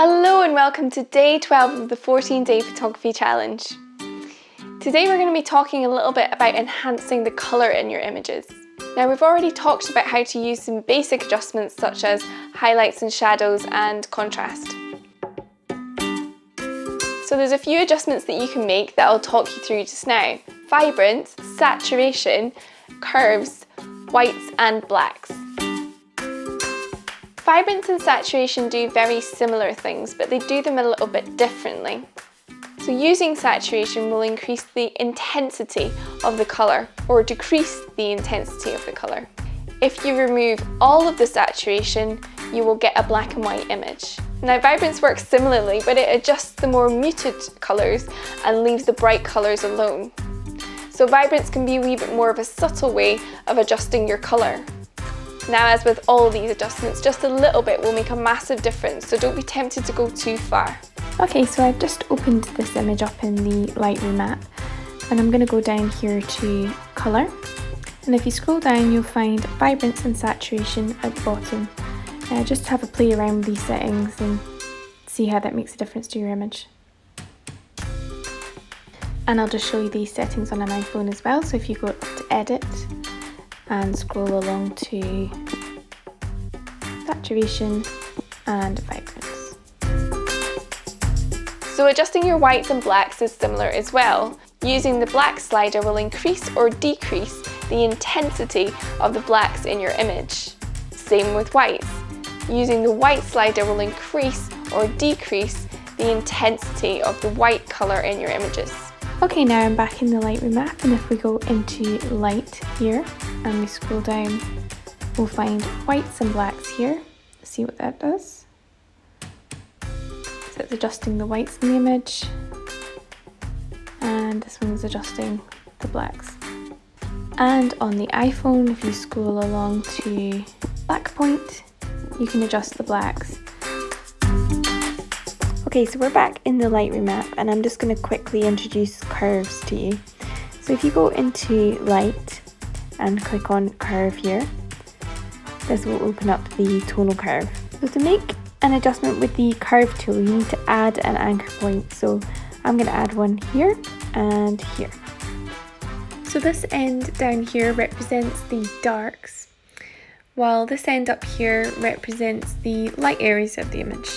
Hello and welcome to day 12 of the 14-day photography challenge. Today we're going to be talking a little bit about enhancing the colour in your images. Now we've already talked about how to use some basic adjustments such as highlights and shadows and contrast. So there's a few adjustments that you can make that I'll talk you through just now. Vibrance, saturation, curves, whites and blacks. Vibrance and saturation do very similar things, but they do them a little bit differently. So using saturation will increase the intensity of the colour or decrease the intensity of the colour. If you remove all of the saturation, you will get a black and white image. Now vibrance works similarly, but it adjusts the more muted colours and leaves the bright colours alone. So vibrance can be a wee bit more of a subtle way of adjusting your colour. Now, as with all these adjustments, just a little bit will make a massive difference, so don't be tempted to go too far. Okay, so I've just opened this image up in the Lightroom app, and I'm going to go down here to colour, and if you scroll down you'll find vibrance and saturation at the bottom. Just have a play around with these settings and see how that makes a difference to your image. And I'll just show you these settings on an iPhone as well, so if you go up to edit and scroll along to saturation and vibrance. So adjusting your whites and blacks is similar as well. Using the black slider will increase or decrease the intensity of the blacks in your image. Same with whites. Using the white slider will increase or decrease the intensity of the white colour in your images. Okay, now I'm back in the Lightroom app, and if we go into light here and we scroll down, we'll find whites and blacks here. See what that does. So it's adjusting the whites in the image, and this one is adjusting the blacks. And on the iPhone, if you scroll along to black point, you can adjust the blacks. Okay, so we're back in the Lightroom app, and I'm just going to quickly introduce curves to you. So if you go into light and click on curve here, this will open up the tonal curve. So to make an adjustment with the curve tool, you need to add an anchor point. So I'm going to add one here and here. So this end down here represents the darks, while this end up here represents the light areas of the image.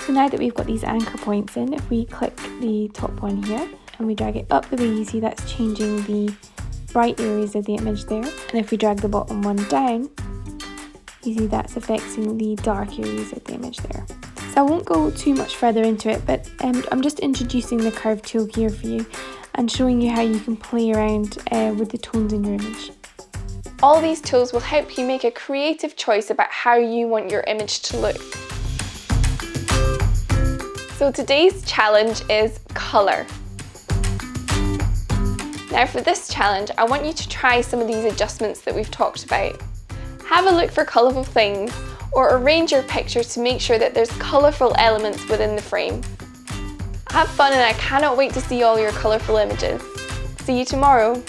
So now that we've got these anchor points in, if we click the top one here and we drag it up the way you see, that's changing the bright areas of the image there. And if we drag the bottom one down, you see that's affecting the dark areas of the image there. So I won't go too much further into it, but I'm just introducing the curve tool here for you and showing you how you can play around with the tones in your image. All these tools will help you make a creative choice about how you want your image to look. So today's challenge is colour. Now for this challenge, I want you to try some of these adjustments that we've talked about. Have a look for colourful things, or arrange your picture to make sure that there's colourful elements within the frame. Have fun, and I cannot wait to see all your colourful images. See you tomorrow.